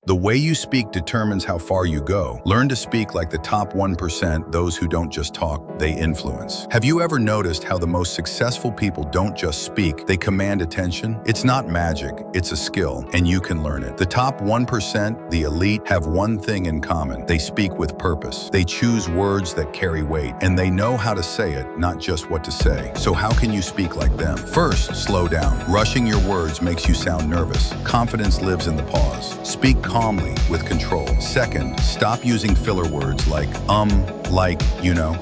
The way you speak determines how far you go. Learn to speak like the top 1%, those who don't just talk, they influence. Have you ever noticed how the most successful people don't just speak, they command attention? It's not magic, it's a skill, and you can learn it. The top 1%, the elite, have one thing in common. They speak with purpose. They choose words that carry weight, and they know how to say it, not just what to say. So how can you speak like them? First, slow down. Rushing your words makes you sound nervous. Confidence lives in the pause. Speak calmly with control. Second, stop using filler words like like,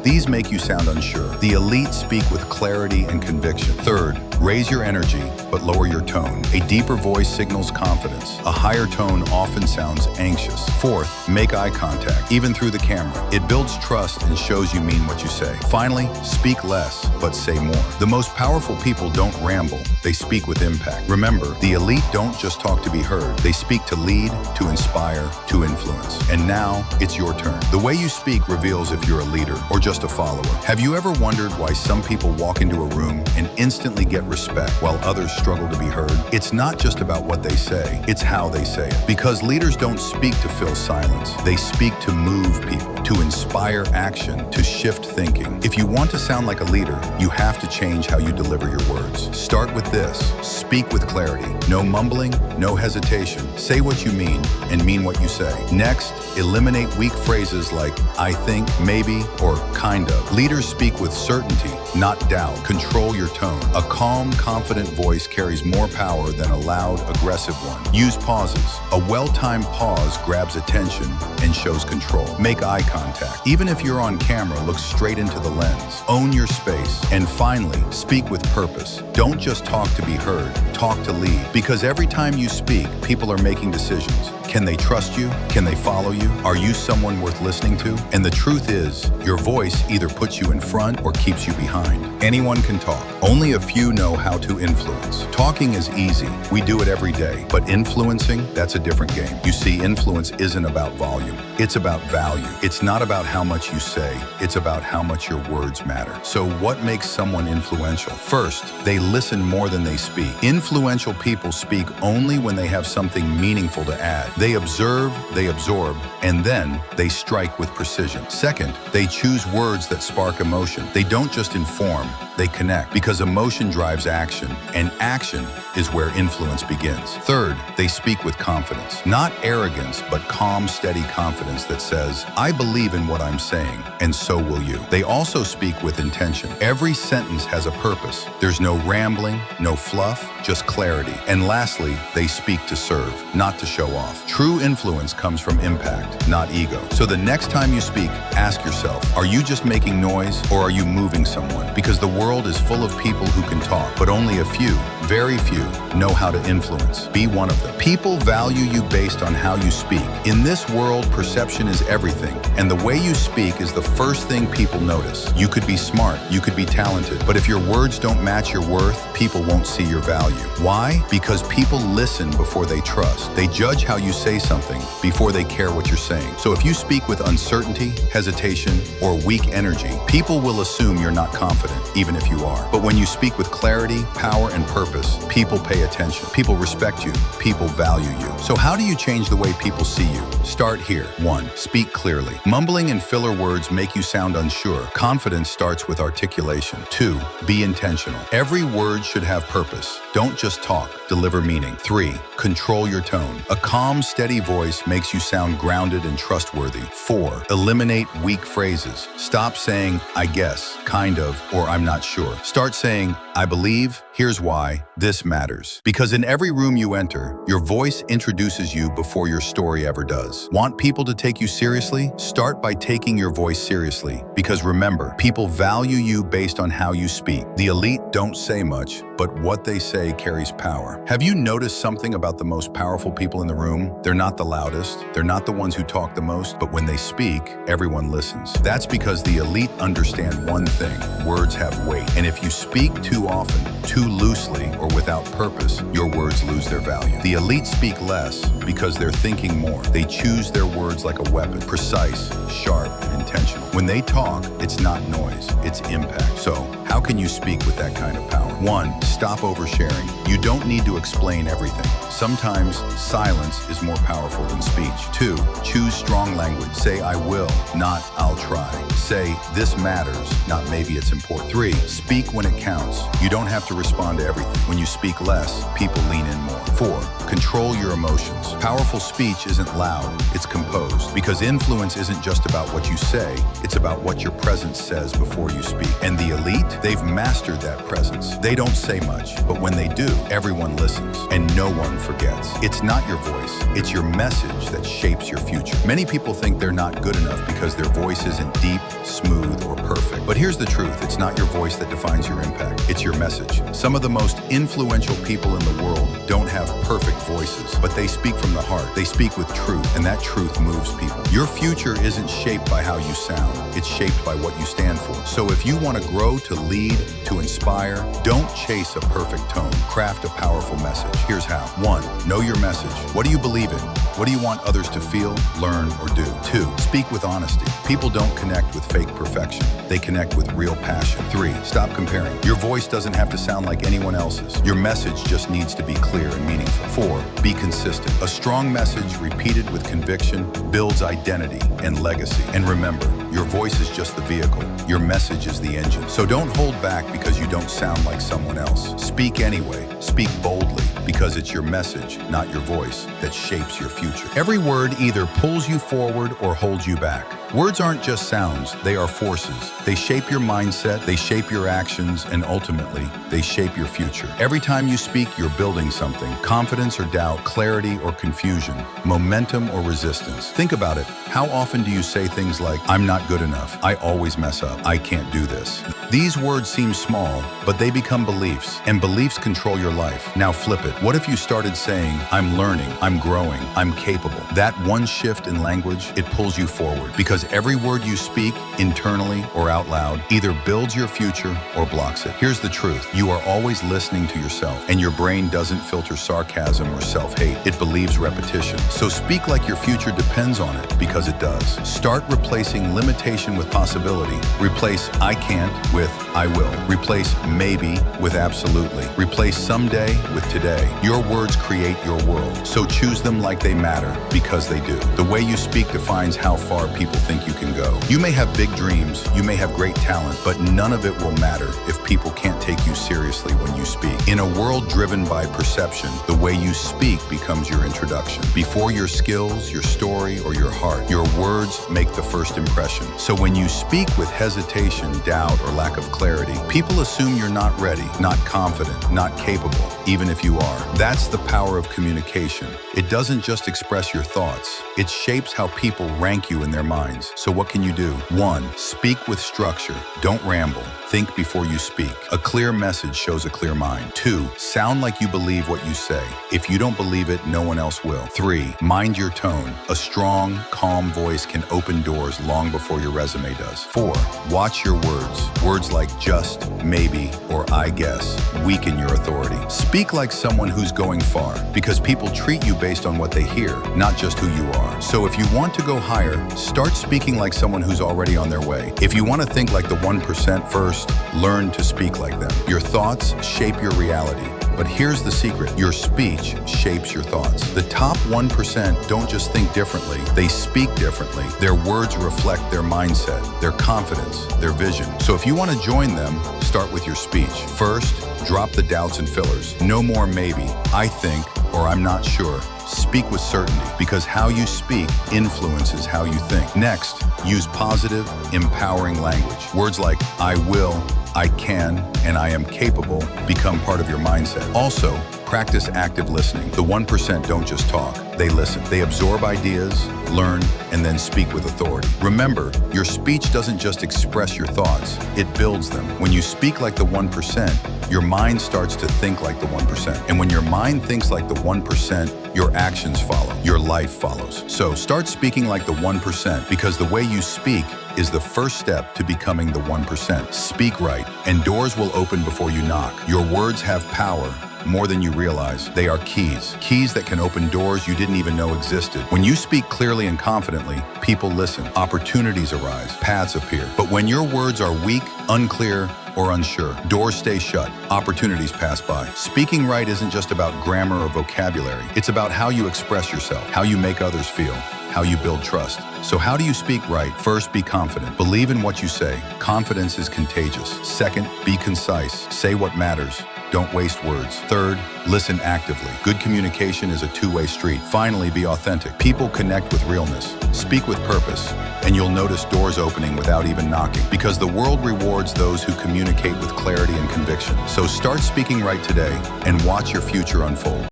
These make you sound unsure. The elite speak with clarity and conviction. Third, raise your energy, but lower your tone. A deeper voice signals confidence. A higher tone often sounds anxious. Fourth, make eye contact, even through the camera. It builds trust and shows you mean what you say. Finally, speak less, but say more. The most powerful people don't ramble. They speak with impact. Remember, the elite don't just talk to be heard. They speak to lead, to inspire, to influence. And now, it's your turn. The way you speak reveals if you're a leader or just a follower. Have you ever wondered why some people walk into a room and instantly get respect while others struggle to be heard? It's not just about what they say, it's how they say it. Because leaders don't speak to fill silence. They speak to move people, to inspire action, to shift thinking. If you want to sound like a leader, you have to change how you deliver your words. Start with this. Speak with clarity. No mumbling, no hesitation. Say what you mean and mean what you say. Next, eliminate weak phrases like I think, maybe, or kind of. Leaders speak with certainty, not doubt. Control your tone. A calm, confident voice carries more power than a loud, aggressive one. Use pauses. A well-timed pause grabs attention and shows control. Make eye contact. Even if you're on camera, look straight into the lens. Own your space. And finally, speak with purpose. Don't just talk to be heard, talk to lead. Because every time you speak, people are making decisions. Can they trust you? Can they follow you? Are you someone worth listening to? And the truth is, your voice either puts you in front or keeps you behind. Anyone can talk. Only a few know how to influence. Talking is easy. We do it every day. But influencing, that's a different game. You see, influence isn't about volume. It's about value. It's not about how much you say. It's about how much your words matter. So what makes someone influential? First, they listen more than they speak. Influential people speak only when they have something meaningful to add. They observe, they absorb, and then they strike with precision. Second, they choose words that spark emotion. They don't just inform, they connect, because emotion drives action, and action is where influence begins. Third, they speak with confidence. Not arrogance, but calm, steady confidence that says, I believe in what I'm saying, and so will you. They also speak with intention. Every sentence has a purpose. There's no rambling, no fluff, just clarity. And lastly, they speak to serve, not to show off. True influence comes from impact, not ego. So the next time you speak, ask yourself, are you just making noise or are you moving someone? Because the world is full of people who can talk, but only a few, very few, know how to influence. Be one of them. People value you based on how you speak. In this world, perception is everything, and the way you speak is the first thing people notice. You could be smart, you could be talented, but if your words don't match your worth, people won't see your value. Why? Because people listen before they trust. They judge how you say something before they care what you're saying. So if you speak with uncertainty, hesitation, or weak energy, people will assume you're not confident, even if you are. But when you speak with clarity, power, and purpose, people pay attention. People respect you. People value you. So how do you change the way people see you? Start here. 1. Speak clearly. Mumbling and filler words make you sound unsure. Confidence starts with articulation. 2. Be intentional. Every word should have purpose. Don't just talk, deliver meaning. 3. Control your tone. A calm, steady voice makes you sound grounded and trustworthy. 4. Eliminate weak phrases. Stop saying, I guess, kind of, or I'm not sure. Start saying, I believe, here's why, this matters. Because in every room you enter, your voice introduces you before your story ever does. Want people to take you seriously? Start by taking your voice seriously. Because remember, people value you based on how you speak. The elite don't say much, but what they say carries power. Have you noticed something about the most powerful people in the room? They're not the loudest, they're not the ones who talk the most, but when they speak, everyone listens. That's because the elite understand one thing: words have weight. And if you speak too often, too loosely, or without purpose, your words lose their value. The elite speak less because they're thinking more. They choose their words like a weapon, precise, sharp, and intentional. When they talk, it's not noise, it's impact. So, how can you speak with that kind of power? 1. Stop oversharing. You don't need to explain everything. Sometimes silence is more powerful than speech. 2. Choose strong language. Say I will, not I'll try. Say this matters, not maybe it's important. 3. Speak when it counts. You don't have to respond to everything. When you speak less, people lean in more. 4. Control your emotions. Powerful speech isn't loud, it's composed. Because influence isn't just about what you say, it's about what your presence says before you speak. And the elite, they've mastered that presence. They don't say much, but when they do, everyone listens and no one forgets. It's not your voice, it's your message that shapes your future. Many people think they're not good enough because their voice isn't deep, smooth, or perfect. But here's the truth, it's not your voice that defines your impact, it's your message. Some of the most influential people in the world don't have perfect voices, but they speak from the heart. They speak with truth, and that truth moves people. Your future isn't shaped by how you sound, it's shaped by what you stand for. So if you want to grow, to lead, to inspire, don't chase a perfect tone. Craft a powerful message. Here's how. 1. Know your message. What do you believe in? What do you want others to feel, learn, or do? 2. Speak with honesty. People don't connect with fake perfection. They connect with real passion. 3. Stop comparing. Your voice doesn't have to sound like anyone else's. Your message just needs to be clear and meaningful. 4. Be consistent. A strong message repeated with conviction builds identity and legacy. And remember, your voice is just the vehicle. Your message is the engine. So don't hold back because you don't sound like someone else. Speak anyway. Speak boldly because it's your message, not your voice, that shapes your future. Every word either pulls you forward or holds you back. Words aren't just sounds, they are forces. They shape your mindset, they shape your actions, and ultimately, they shape your future. Every time you speak, you're building something. Confidence or doubt, clarity or confusion, momentum or resistance. Think about it. How often do you say things like, I'm not good enough, I always mess up, I can't do this? These words seem small, but they become beliefs, and beliefs control your life. Now flip it. What if you started saying, I'm learning, I'm growing, I'm capable? That one shift in language, it pulls you forward, because every word you speak, internally or out loud, either builds your future or blocks it. Here's the truth. You are always listening to yourself, and your brain doesn't filter sarcasm or self-hate. It believes repetition. So speak like your future depends on it, because it does. Start replacing limitation with possibility. Replace I can't with I will. Replace maybe with absolutely. Replace someday with today. Your words create your world, so choose them like they matter, because they do. The way you speak defines how far people think you can go. You may have big dreams, you may have great talent, but none of it will matter if people can't take you seriously when you speak. In a world driven by perception, the way you speak becomes your introduction. Before your skills, your story, or your heart, your words make the first impression. So when you speak with hesitation, doubt, or lack of clarity, people assume you're not ready, not confident, not capable, even if you are. That's the power of communication. It doesn't just express your thoughts, it shapes how people rank you in their minds. So what can you do? 1. Speak with structure. Don't ramble. Think before you speak. A clear message shows a clear mind. 2. Sound like you believe what you say. If you don't believe it, no one else will. 3. Mind your tone. A strong, calm voice can open doors long before your resume does. 4. Watch your words. Words like just, maybe, or I guess weaken your authority. Speak like someone who's going far, because people treat you based on what they hear, not just who you are. So if you want to go higher, start speaking like someone who's already on their way. If you want to think like the 1% first, learn to speak like them. Your thoughts shape your reality. But here's the secret. Your speech shapes your thoughts. The top 1% don't just think differently, they speak differently. Their words reflect their mindset, their confidence, their vision. So if you want to join them, start with your speech. First, drop the doubts and fillers. No more maybe, I think, or I'm not sure. Speak with certainty, because how you speak influences how you think. Next, use positive, empowering language. Words like I will, I can, and I am capable become part of your mindset. Also, practice active listening. The 1% don't just talk, they listen. They absorb ideas, learn, and then speak with authority. Remember, your speech doesn't just express your thoughts, it builds them. When you speak like the 1%, your mind starts to think like the 1%. And when your mind thinks like the 1%, your actions follow, your life follows. So start speaking like the 1%, because the way you speak is the first step to becoming the 1%. Speak right, and doors will open before you knock. Your words have power. More than you realize. They are keys. Keys that can open doors you didn't even know existed. When you speak clearly and confidently, people listen. Opportunities arise. Paths appear. But when your words are weak, unclear, or unsure. Doors stay shut, opportunities pass by. Speaking right isn't just about grammar or vocabulary. It's about how you express yourself, how you make others feel, how you build trust. So how do you speak right? First, be confident. Believe in what you say. Confidence is contagious. Second, be concise. Say what matters. Don't waste words. Third, listen actively. Good communication is a two-way street. Finally, be authentic. People connect with realness. Speak with purpose, and you'll notice doors opening without even knocking, because the world rewards those who communicate with clarity and conviction. So start speaking right today and watch your future unfold.